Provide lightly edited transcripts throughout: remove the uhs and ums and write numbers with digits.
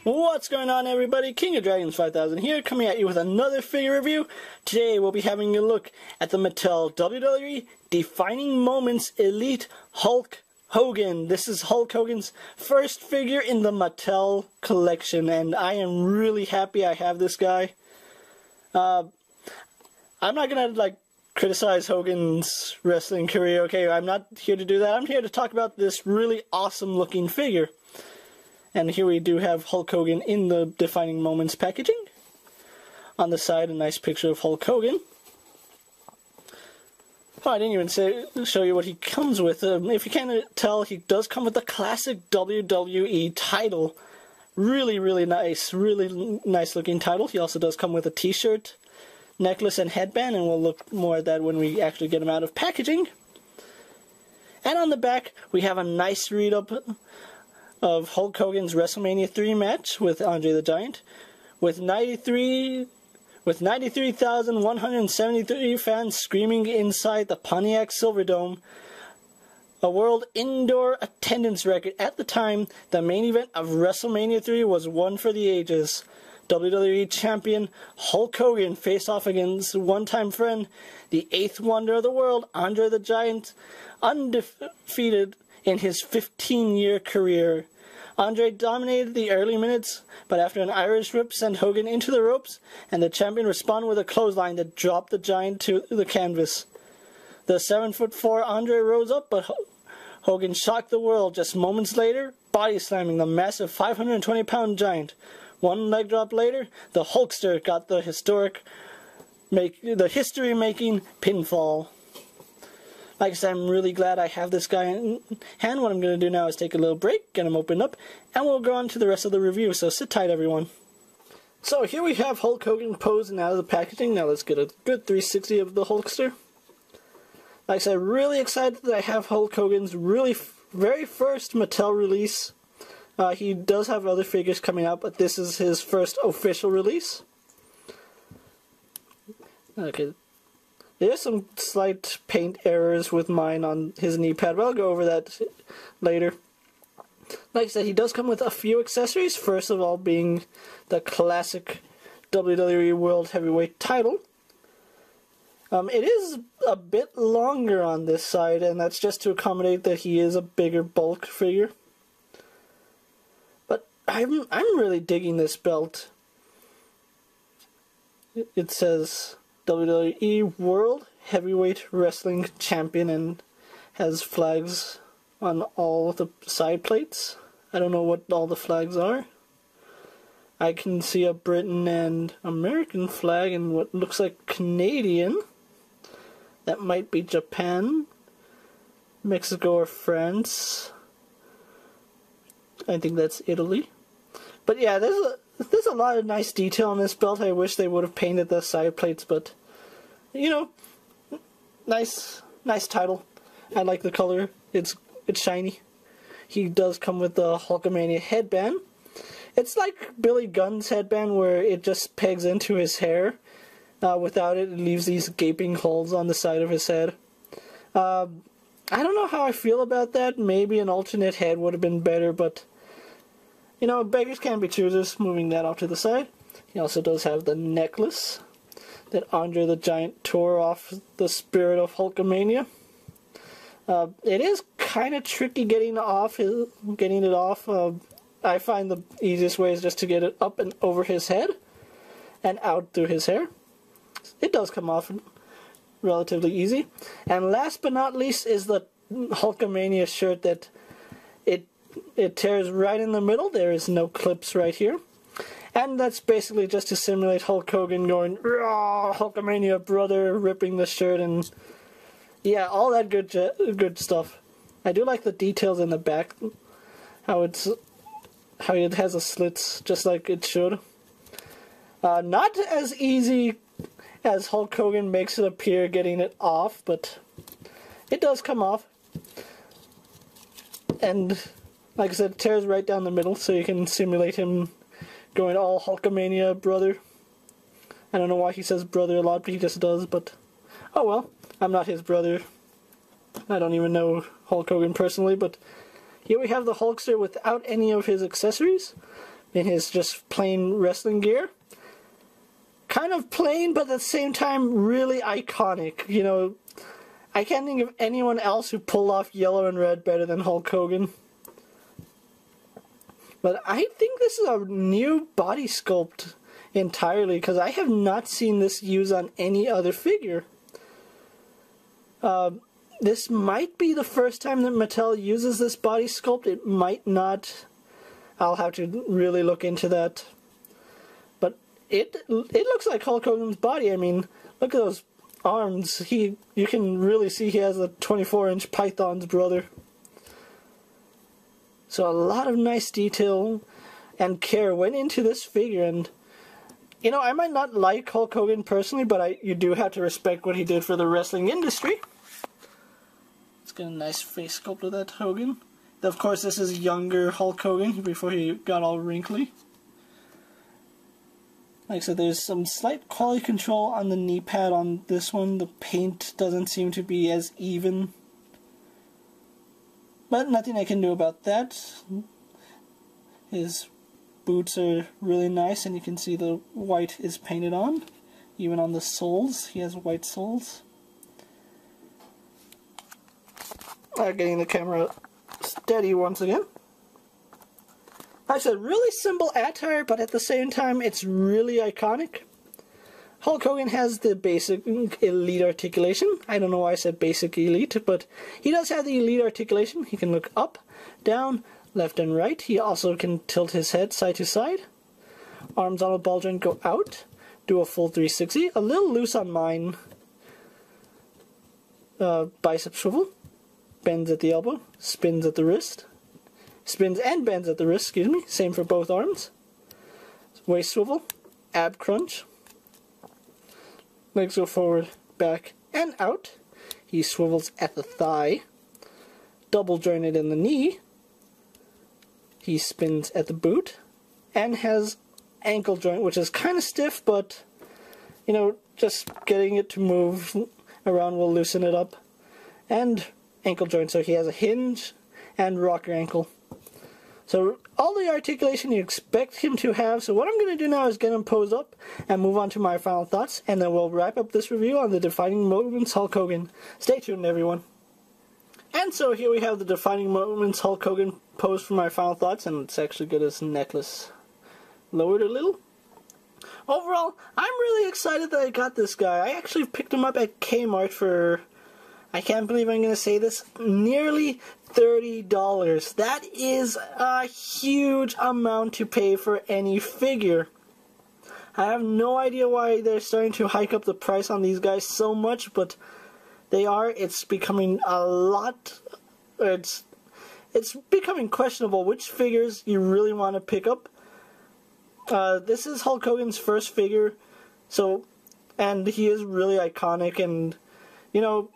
What's going on, everybody? King of Dragons 5000 here, coming at you with another figure review. Today we'll be having a look at the Mattel WWE Defining Moments Elite Hulk Hogan. This is Hulk Hogan's first figure in the Mattel collection, and I am really happy I have this guy. I'm not gonna criticize Hogan's wrestling career, okay? I'm not here to do that. I'm here to talk about this really awesome looking figure. And here we do have Hulk Hogan in the Defining Moments packaging. On the side, a nice picture of Hulk Hogan. Oh, I didn't even show you what he comes with. If you can't tell, he does come with the classic WWE title. Really nice looking title. He also does come with a t-shirt, necklace, and headband, and we'll look more at that when we actually get him out of packaging. And on the back, we have a nice read-up of Hulk Hogan's WrestleMania 3 match with Andre the Giant, with 93,173 fans screaming inside the Pontiac Silverdome, a world indoor attendance record. At the time, the main event of WrestleMania 3 was one for the ages. WWE Champion Hulk Hogan faced off against one-time friend, the 8th wonder of the world, Andre the Giant, undefeated in his 15-year career. Andre dominated the early minutes, but after an Irish whip sent Hogan into the ropes, and the champion responded with a clothesline that dropped the Giant to the canvas. The 7'4" Andre rose up, but Hogan shocked the world just moments later, body slamming the massive 520-pound Giant. One leg drop later, the Hulkster got the history-making pinfall. Like I said, I'm really glad I have this guy in hand. What I'm going to do now is take a little break, get him opened up, and we'll go on to the rest of the review, so sit tight, everyone. So here we have Hulk Hogan posing out of the packaging. Now let's get a good 360 of the Hulkster. Like I said, really excited that I have Hulk Hogan's very first Mattel release. He does have other figures coming out, but this is his first official release. Okay. There's some slight paint errors with mine on his knee pad, but I'll go over that later. Like I said, he does come with a few accessories, first of all being the classic WWE World Heavyweight title. It is a bit longer on this side, and that's just to accommodate that he is a bigger bulk figure. But I'm really digging this belt. It says WWE World Heavyweight Wrestling Champion and has flags on all the side plates. I don't know what all the flags are. I can see a Britain and American flag and what looks like Canadian. That might be Japan, Mexico, or France. I think that's Italy. But yeah, there's a lot of nice detail on this belt. I wish they would have painted the side plates, but you know, nice title. I like the color. It's shiny. He does come with the Hulkamania headband. It's like Billy Gunn's headband, where it just pegs into his hair. Without it, it leaves these gaping holes on the side of his head. I don't know how I feel about that. Maybe an alternate head would have been better, but you know, beggars can't be choosers. Moving that off to the side. He also does have the necklace that Andre the Giant tore off the spirit of Hulkamania. It is kind of tricky getting it off. I find the easiest way is just to get it up and over his head and out through his hair. It does come off relatively easy. And last but not least is the Hulkamania shirt that it tears right in the middle. There is no clips right here. And that's basically just to simulate Hulk Hogan going, "Raw, Hulkamania brother," ripping the shirt, and yeah, all that good stuff. I do like the details in the back, how it has a slits just like it should. Not as easy as Hulk Hogan makes it appear getting it off, but it does come off. And like I said, it tears right down the middle, so you can simulate him going all Hulkamania brother. I don't know why he says brother a lot, but he just does, but oh well. I'm not his brother. I don't even know Hulk Hogan personally, but here we have the Hulkster without any of his accessories. in his just plain wrestling gear. Kind of plain, but at the same time really iconic. You know, I can't think of anyone else who pulled off yellow and red better than Hulk Hogan. But I think this is a new body sculpt entirely, because I have not seen this used on any other figure. This might be the first time that Mattel uses this body sculpt. It might not. I'll have to really look into that. But it looks like Hulk Hogan's body. I mean, look at those arms. You can really see he has a 24-inch Python's brother. So a lot of nice detail and care went into this figure, and you know, I might not like Hulk Hogan personally, but you do have to respect what he did for the wrestling industry. Let's get a nice face sculpt of that Hogan. Of course, this is younger Hulk Hogan before he got all wrinkly. Like I said, there's some slight quality control on the knee pad on this one. The paint doesn't seem to be as even. But nothing I can do about that. His boots are really nice, and you can see the white is painted on. Even on the soles, he has white soles. Getting the camera steady once again. Like I said, really simple attire, but at the same time, it's really iconic. Hulk Hogan has the basic elite articulation. I don't know why I said basic elite, but he does have the elite articulation. He can look up, down, left and right. He also can tilt his head side to side. Arms on a ball joint go out. Do a full 360. A little loose on mine. Bicep swivel. Bends at the elbow. Spins at the wrist. Spins and bends at the wrist, excuse me. Same for both arms. Waist swivel. Ab crunch. Legs go forward, back, and out. He swivels at the thigh. Double jointed in the knee. He spins at the boot. And has ankle joint, which is kind of stiff, but, you know, just getting it to move around will loosen it up. And ankle joint, so he has a hinge and rocker ankle. So all the articulation you expect him to have. So what I'm going to do now is get him posed up and move on to my final thoughts, and then we'll wrap up this review on the Defining Moments Hulk Hogan. Stay tuned, everyone. And so here we have the Defining Moments Hulk Hogan posed for my final thoughts, and let's actually get his necklace lowered a little. Overall, I'm really excited that I got this guy. I actually picked him up at Kmart for, I can't believe I'm going to say this, nearly $30. That is a huge amount to pay for any figure. I have no idea why they're starting to hike up the price on these guys so much, but they are. It's becoming a lot. It's becoming questionable which figures you really want to pick up. This is Hulk Hogan's first figure, and he is really iconic, and you know,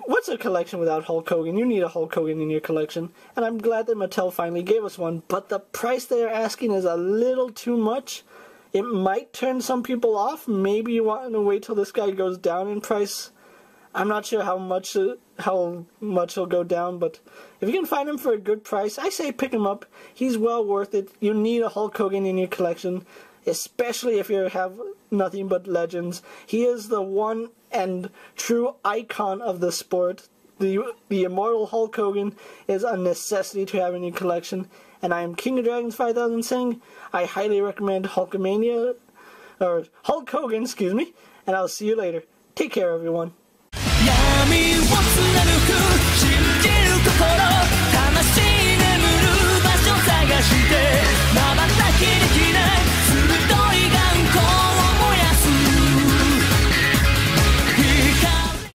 what's a collection without Hulk Hogan? You need a Hulk Hogan in your collection, and I'm glad that Mattel finally gave us one, but the price they are asking is a little too much. It might turn some people off. Maybe you want to wait till this guy goes down in price. I'm not sure how much he'll go down, but if you can find him for a good price, I say pick him up. He's well worth it. You need a Hulk Hogan in your collection, especially if you have nothing but legends. He is the one and true icon of the sport. The immortal Hulk Hogan is a necessity to have in your collection. And I am King of Dragons 5000 saying, I highly recommend Hulkamania, or Hulk Hogan, excuse me, and I'll see you later. Take care, everyone. 闇を貫く信じる心